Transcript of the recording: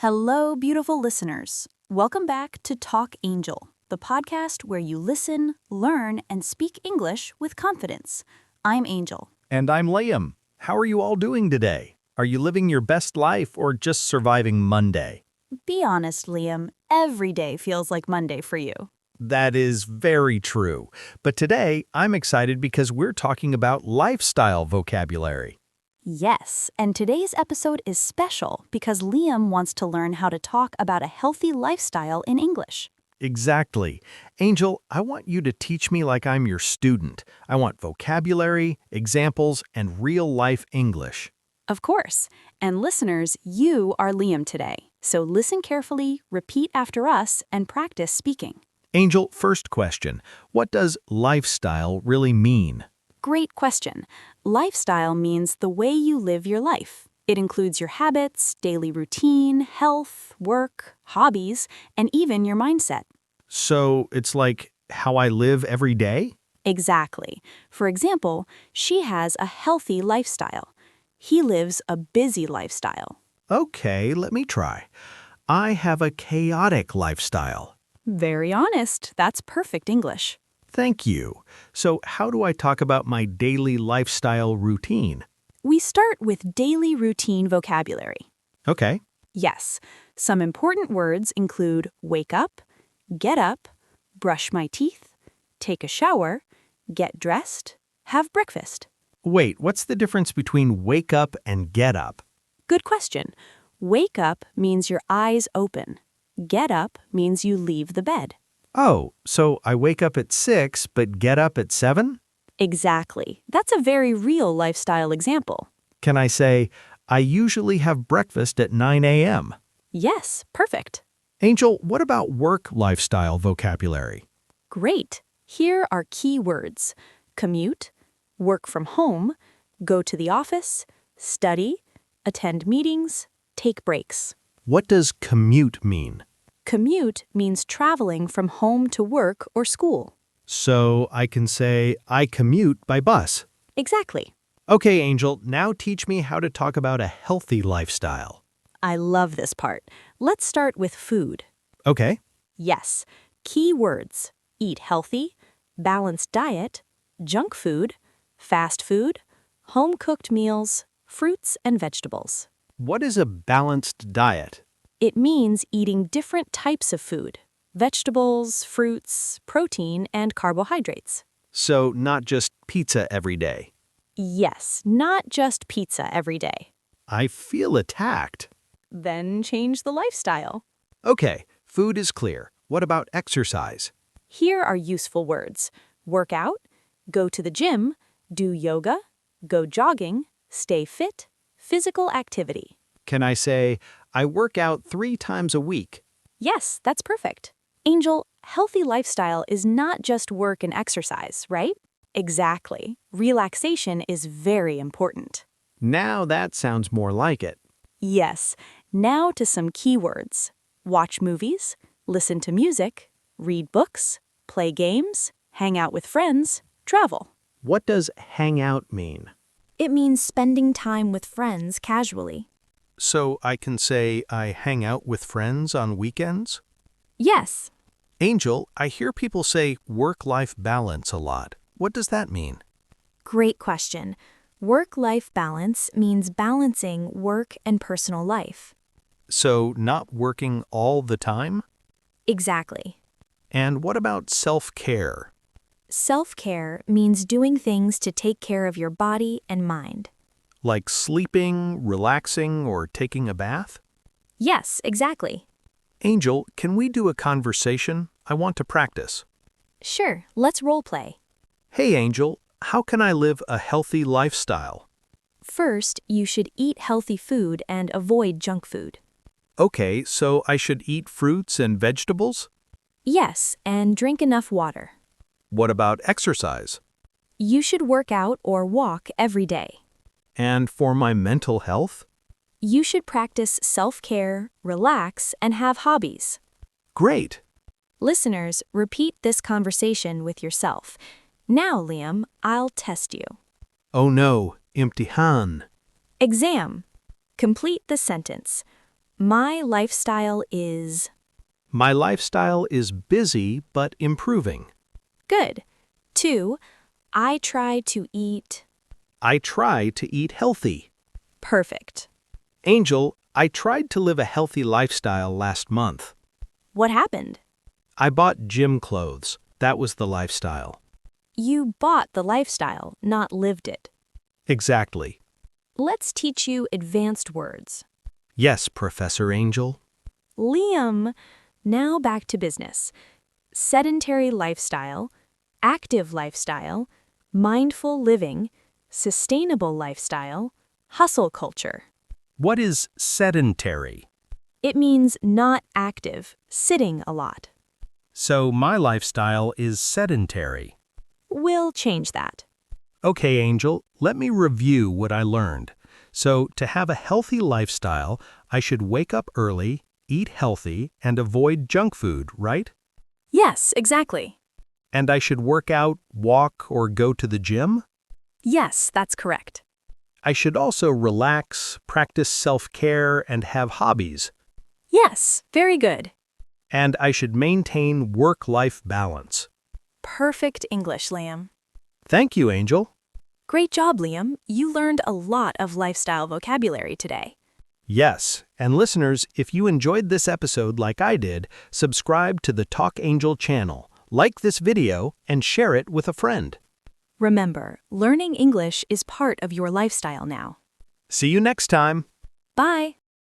Hello, beautiful listeners. Welcome back to Talk Angel, the podcast where you listen, learn, and speak English with confidence. I'm Angel. And I'm Liam. How are you all doing today? Are you living your best life or just surviving Monday? Be honest, Liam, every day feels like Monday for you. That is very true. But today, I'm excited because we're talking about lifestyle vocabulary. Yes, and today's episode is special because Liam wants to learn how to talk about a healthy lifestyle in English. Exactly. Angel, I want you to teach me like I'm your student. I want vocabulary, examples, and real-life English. Of course. And listeners, you are Liam today. So listen carefully, repeat after us, and practice speaking. Angel, first question. What does lifestyle really mean? Great question. Lifestyle means the way you live your life. It includes your habits, daily routine, health, work, hobbies, and even your mindset. So it's like how I live every day? Exactly. For example, she has a healthy lifestyle. He lives a busy lifestyle. Okay, let me try. I have a chaotic lifestyle. Very honest. That's perfect English. Thank you. So how do I talk about my daily lifestyle routine? We start with daily routine vocabulary. Okay. Yes, some important words include wake up, get up, brush my teeth, take a shower, get dressed, have breakfast. Wait, what's the difference between wake up and get up? Good question. Wake up means your eyes open. Get up means you leave the bed. Oh, so I wake up at 6 but get up at 7? Exactly. That's a very real lifestyle example. Can I say, I usually have breakfast at 9 a.m.? Yes, perfect. Angel, what about work lifestyle vocabulary? Great. Here are key words: commute, work from home, go to the office, study, attend meetings, take breaks. What does commute mean? Commute means traveling from home to work or school. So I can say, I commute by bus. Exactly. Okay, Angel, now teach me how to talk about a healthy lifestyle. I love this part. Let's start with food. Okay. Yes, key words: eat healthy, balanced diet, junk food, fast food, home-cooked meals, fruits and vegetables. What is a balanced diet? It means eating different types of food: vegetables, fruits, protein, and carbohydrates. So not just pizza every day. Yes, not just pizza every day. I feel attacked. Then change the lifestyle. Okay, food is clear. What about exercise? Here are useful words: work out, go to the gym, do yoga, go jogging, stay fit, physical activity. Can I say, I work out 3 times a week? Yes, that's perfect. Angel, healthy lifestyle is not just work and exercise, right? Exactly. Relaxation is very important. Now that sounds more like it. Yes. Now to some keywords: watch movies, listen to music, read books, play games, hang out with friends, travel. What does hang out mean? It means spending time with friends casually. So I can say I hang out with friends on weekends? Yes. Angel, I hear people say work-life balance a lot. What does that mean? Great question. Work-life balance means balancing work and personal life. So not working all the time? Exactly. And what about self-care? Self-care means doing things to take care of your body and mind. Like sleeping, relaxing, or taking a bath? Yes, exactly. Angel, can we do a conversation? I want to practice. Sure, let's role play. Hey, Angel, how can I live a healthy lifestyle? First, you should eat healthy food and avoid junk food. Okay, so I should eat fruits and vegetables? Yes, and drink enough water. What about exercise? You should work out or walk every day. And for my mental health? You should practice self-care, relax, and have hobbies. Great. Listeners, repeat this conversation with yourself. Now, Liam, I'll test you. Oh no, imtihan. Exam. Complete the sentence. My lifestyle is... My lifestyle is busy but improving. Good. 2. I try to eat... I try to eat healthy. Perfect. Angel, I tried to live a healthy lifestyle last month. What happened? I bought gym clothes. That was the lifestyle. You bought the lifestyle, not lived it. Exactly. Let's teach you advanced words. Yes, Professor Angel. Liam, now back to business. Sedentary lifestyle, active lifestyle, mindful living, sustainable lifestyle, hustle culture. What is sedentary? It means not active, sitting a lot. So my lifestyle is sedentary. We'll change that. Okay, Angel, let me review what I learned. So, to have a healthy lifestyle, I should wake up early, eat healthy, and avoid junk food, right? Yes, exactly. And I should work out, walk, or go to the gym? Yes, that's correct. I should also relax, practice self-care, and have hobbies. Yes, very good. And I should maintain work-life balance. Perfect English, Liam. Thank you, Angel. Great job, Liam. You learned a lot of lifestyle vocabulary today. Yes, and listeners, if you enjoyed this episode like I did, subscribe to the Talk Angel channel, like this video, and share it with a friend. Remember, learning English is part of your lifestyle now. See you next time. Bye.